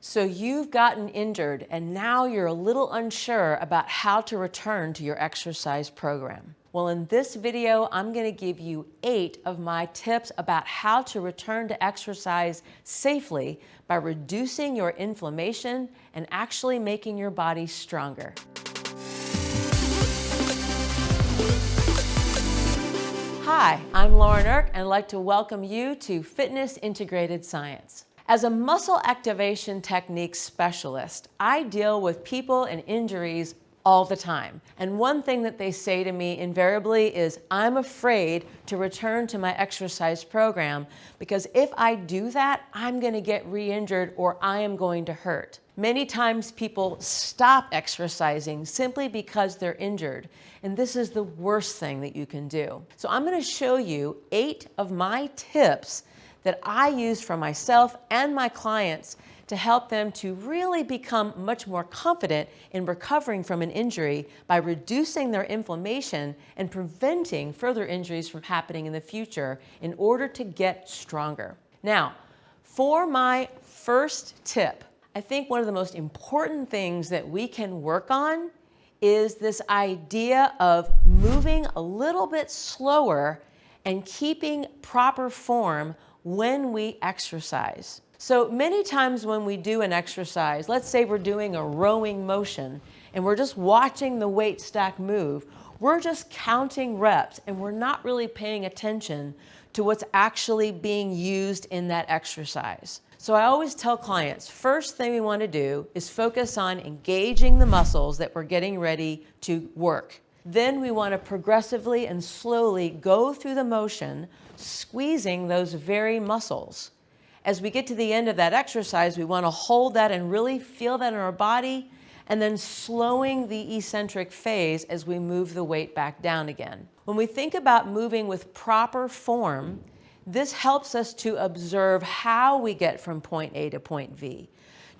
So you've gotten injured and now you're a little unsure about how to return to your exercise program. Well, in this video, I'm going to give you 8 of my tips about how to return to exercise safely by reducing your inflammation and actually making your body stronger. Hi, I'm Eirk, and I'd like to welcome you to Fitness Integrated Science. As a muscle activation technique specialist, I deal with people and injuries all the time. And one thing that they say to me invariably is, I'm afraid to return to my exercise program because if I do that, I'm going to get re-injured or I am going to hurt. Many times people stop exercising simply because they're injured. And this is the worst thing that you can do. So I'm going to show you 8 of my tips that I use for myself and my clients to help them to really become much more confident in recovering from an injury by reducing their inflammation and preventing further injuries from happening in the future in order to get stronger. Now, for my first tip, I think one of the most important things that we can work on is this idea of moving a little bit slower and keeping proper form when we exercise. So many times when we do an exercise, let's say we're doing a rowing motion and we're just watching the weight stack move, we're just counting reps and we're not really paying attention to what's actually being used in that exercise. So I always tell clients, first thing we want to do is focus on engaging the muscles that we're getting ready to work. Then we want to progressively and slowly go through the motion, squeezing those very muscles. As we get to the end of that exercise, we want to hold that and really feel that in our body, and then slowing the eccentric phase as we move the weight back down again. When we think about moving with proper form, this helps us to observe how we get from point A to point V.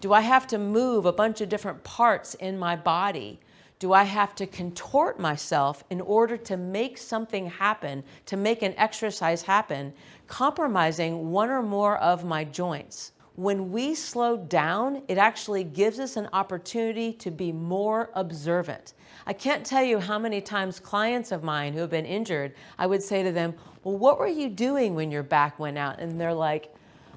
Do I have to move a bunch of different parts in my body? Do I have to contort myself in order to make something happen, to make an exercise happen, compromising one or more of my joints? When we slow down, it actually gives us an opportunity to be more observant. I can't tell you how many times clients of mine who have been injured, I would say to them, well, what were you doing when your back went out? And they're like,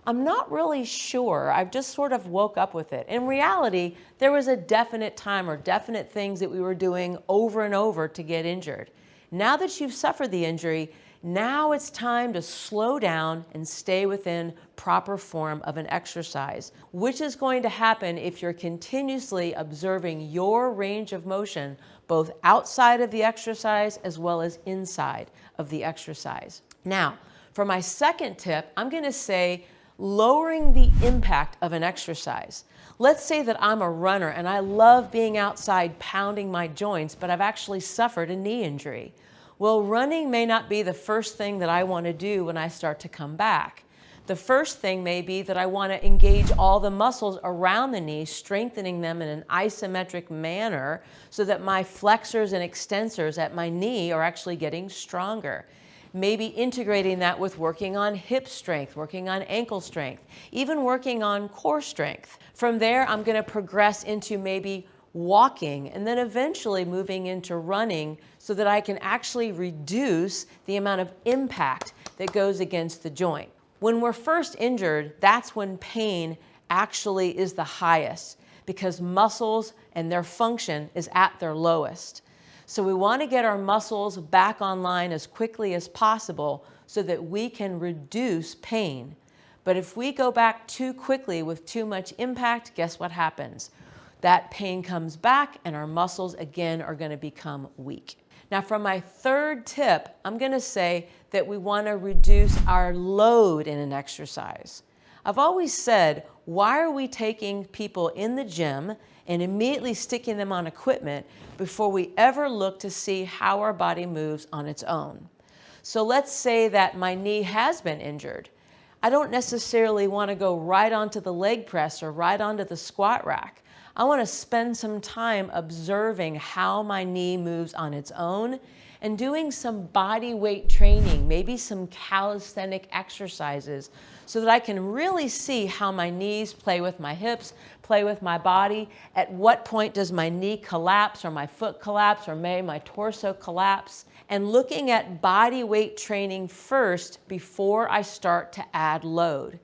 I'm not really sure. I've just sort of woke up with it. In reality, there was a definite time or definite things that we were doing over and over to get injured. Now that you've suffered the injury, now it's time to slow down and stay within proper form of an exercise, which is going to happen if you're continuously observing your range of motion, both outside of the exercise as well as inside of the exercise. Now, for my second tip, I'm going to say lowering the impact of an exercise. Let's say that I'm a runner and I love being outside pounding my joints, but I've actually suffered a knee injury. Well, running may not be the first thing that I want to do when I start to come back. The first thing may be that I want to engage all the muscles around the knee, strengthening them in an isometric manner so that my flexors and extensors at my knee are actually getting stronger. Maybe integrating that with working on hip strength, working on ankle strength, even working on core strength. From there, I'm going to progress into maybe walking and then eventually moving into running so that I can actually reduce the amount of impact that goes against the joint. When we're first injured, that's when pain actually is the highest because muscles and their function is at their lowest. So we want to get our muscles back online as quickly as possible so that we can reduce pain. But if we go back too quickly with too much impact, guess what happens? That pain comes back and our muscles again are going to become weak. Now for my third tip, I'm going to say that we want to reduce our load in an exercise. I've always said, why are we taking people in the gym and immediately sticking them on equipment before we ever look to see how our body moves on its own? So let's say that my knee has been injured. I don't necessarily want to go right onto the leg press or right onto the squat rack. I want to spend some time observing how my knee moves on its own and doing some body weight training, maybe some calisthenic exercises, so that I can really see how my knees play with my hips, play with my body. At what point does my knee collapse or my foot collapse or may my torso collapse? And looking at body weight training first before I start to add load.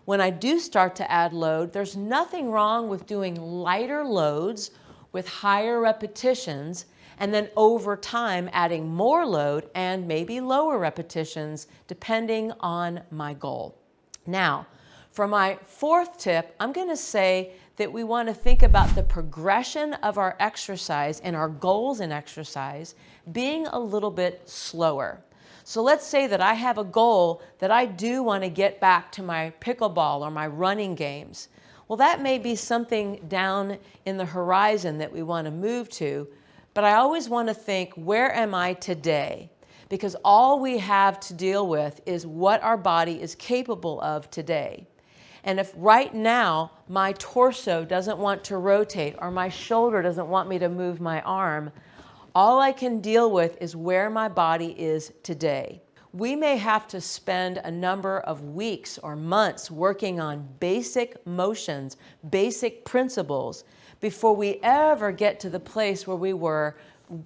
When I do start to add load, there's nothing wrong with doing lighter loads with higher repetitions, and then over time adding more load and maybe lower repetitions depending on my goal. Now, for my fourth tip, I'm going to say that we want to think about the progression of our exercise and our goals in exercise being a little bit slower. So let's say that I have a goal that I do want to get back to my pickleball or my running games. Well, that may be something down in the horizon that we want to move to, but I always want to think, where am I today? Because all we have to deal with is what our body is capable of today. And if right now my torso doesn't want to rotate or my shoulder doesn't want me to move my arm, all I can deal with is where my body is today. We may have to spend a number of weeks or months working on basic motions, basic principles, before we ever get to the place where we were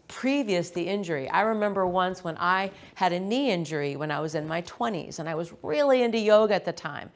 previous the injury. I remember once when I had a knee injury when I was in my 20s, and I was really into yoga at the time.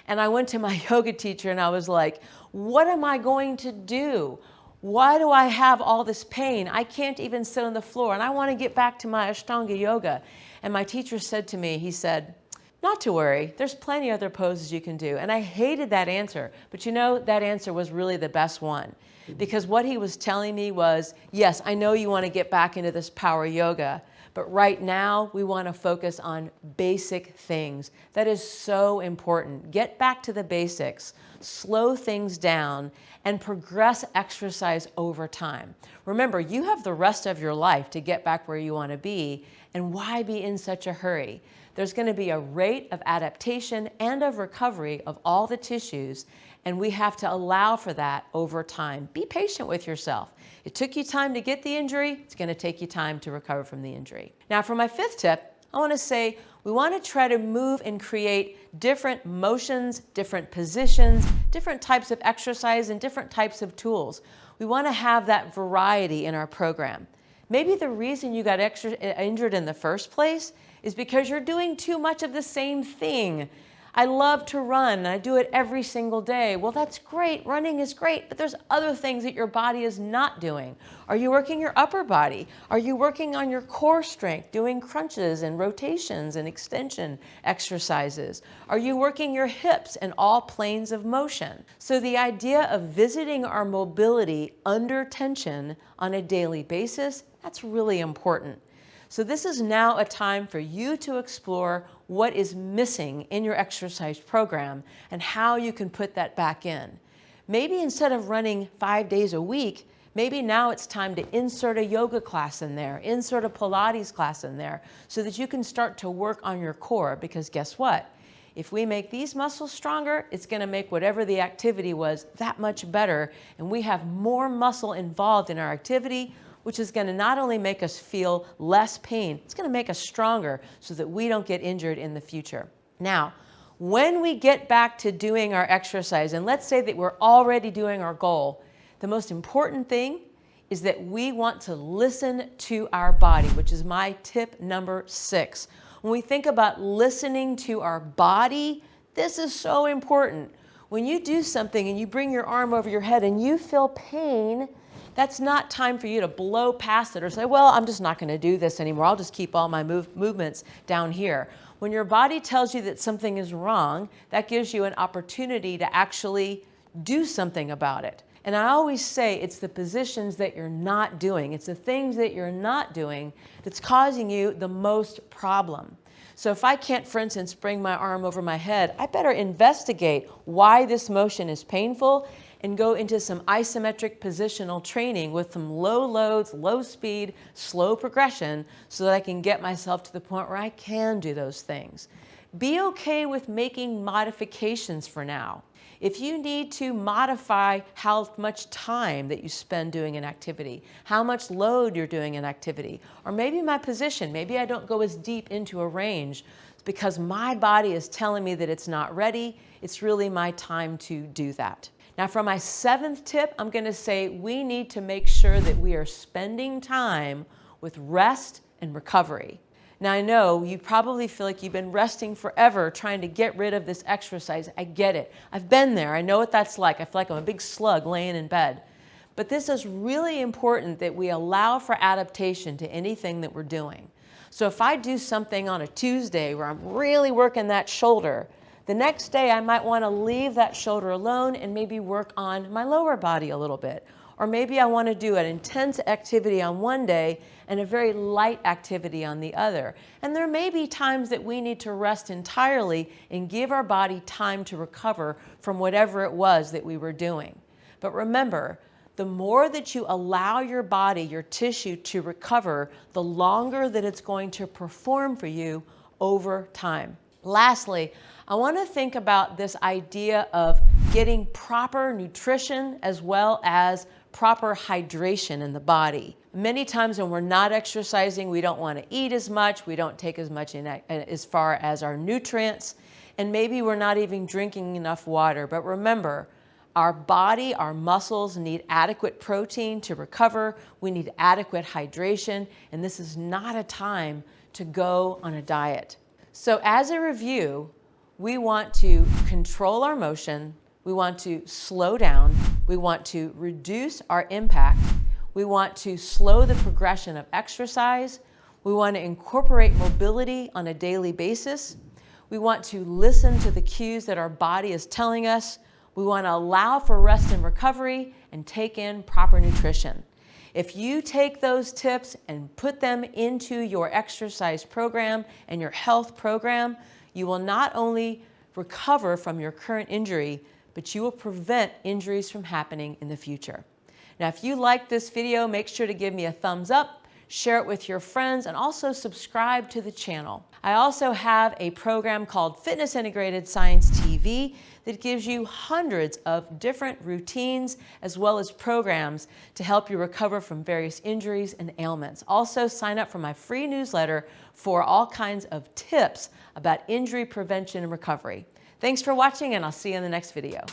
And I went to my yoga teacher and I was like, what am I going to do? Why do I have all this pain? I can't even sit on the floor and I want to get back to my Ashtanga yoga. And my teacher said to me, he said, not to worry, there's plenty other poses you can do. And I hated that answer, but you know, that answer was really the best one. Because what he was telling me was, yes, I know you want to get back into this power yoga, but right now we want to focus on basic things. That is so important. Get back to the basics, slow things down, and progress exercise over time. Remember, you have the rest of your life to get back where you want to be, and why be in such a hurry? There's going to be a rate of adaptation and of recovery of all the tissues, and we have to allow for that over time. Be patient with yourself. It took you time to get the injury, it's going to take you time to recover from the injury. Now for my fifth tip, I want to say we want to try to move and create different motions, different positions, different types of exercise, and different types of tools. We want to have that variety in our program. Maybe the reason you got injured in the first place is because you're doing too much of the same thing. I love to run, and I do it every single day. Well, that's great. Running is great, but there's other things that your body is not doing. Are you working your upper body? Are you working on your core strength, doing crunches and rotations and extension exercises? Are you working your hips and all planes of motion? So the idea of visiting our mobility under tension on a daily basis, that's really important. So this is now a time for you to explore what is missing in your exercise program and how you can put that back in. Maybe instead of running 5 days a week, maybe now it's time to insert a yoga class in there, insert a Pilates class in there, so that you can start to work on your core, because guess what? If we make these muscles stronger, it's going to make whatever the activity was that much better, and we have more muscle involved in our activity, which is going to not only make us feel less pain, it's going to make us stronger so that we don't get injured in the future. Now, when we get back to doing our exercise, and let's say that we're already doing our goal, the most important thing is that we want to listen to our body, which is my tip number 6. When we think about listening to our body, this is so important. When you do something and you bring your arm over your head and you feel pain, that's not time for you to blow past it or say, well, I'm just not going to do this anymore. I'll just keep all my movements down here. When your body tells you that something is wrong, that gives you an opportunity to actually do something about it. And I always say it's the positions that you're not doing. It's the things that you're not doing that's causing you the most problem. So if I can't, for instance, bring my arm over my head, I better investigate why this motion is painful and go into some isometric positional training with some low loads, low speed, slow progression, so that I can get myself to the point where I can do those things. Be okay with making modifications for now. If you need to modify how much time that you spend doing an activity, how much load you're doing an activity, or maybe my position, maybe I don't go as deep into a range, because my body is telling me that it's not ready. It's really my time to do that. Now for my 7th tip, I'm going to say we need to make sure that we are spending time with rest and recovery. Now I know you probably feel like you've been resting forever trying to get rid of this exercise. I get it. I've been there. I know what that's like. I feel like I'm a big slug laying in bed. But this is really important that we allow for adaptation to anything that we're doing. So if I do something on a Tuesday where I'm really working that shoulder, the next day I might want to leave that shoulder alone and maybe work on my lower body a little bit. Or maybe I want to do an intense activity on one day and a very light activity on the other. And there may be times that we need to rest entirely and give our body time to recover from whatever it was that we were doing. But remember, the more that you allow your body, your tissue to recover, the longer that it's going to perform for you over time. Lastly, I want to think about this idea of getting proper nutrition as well as proper hydration in the body. Many times when we're not exercising, we don't want to eat as much, we don't take as much in as far as our nutrients, and maybe we're not even drinking enough water. But remember, our body, our muscles need adequate protein to recover. We need adequate hydration, and this is not a time to go on a diet. So as a review, we want to control our motion, we want to slow down, we want to reduce our impact, we want to slow the progression of exercise, we want to incorporate mobility on a daily basis, we want to listen to the cues that our body is telling us, we want to allow for rest and recovery, and take in proper nutrition. If you take those tips and put them into your exercise program and your health program, you will not only recover from your current injury, but you will prevent injuries from happening in the future. Now, if you like this video, make sure to give me a thumbs up, share it with your friends, and also subscribe to the channel. I also have a program called Fitness Integrated Science TV that gives you hundreds of different routines as well as programs to help you recover from various injuries and ailments. Also, sign up for my free newsletter for all kinds of tips about injury prevention and recovery. Thanks for watching, and I'll see you in the next video.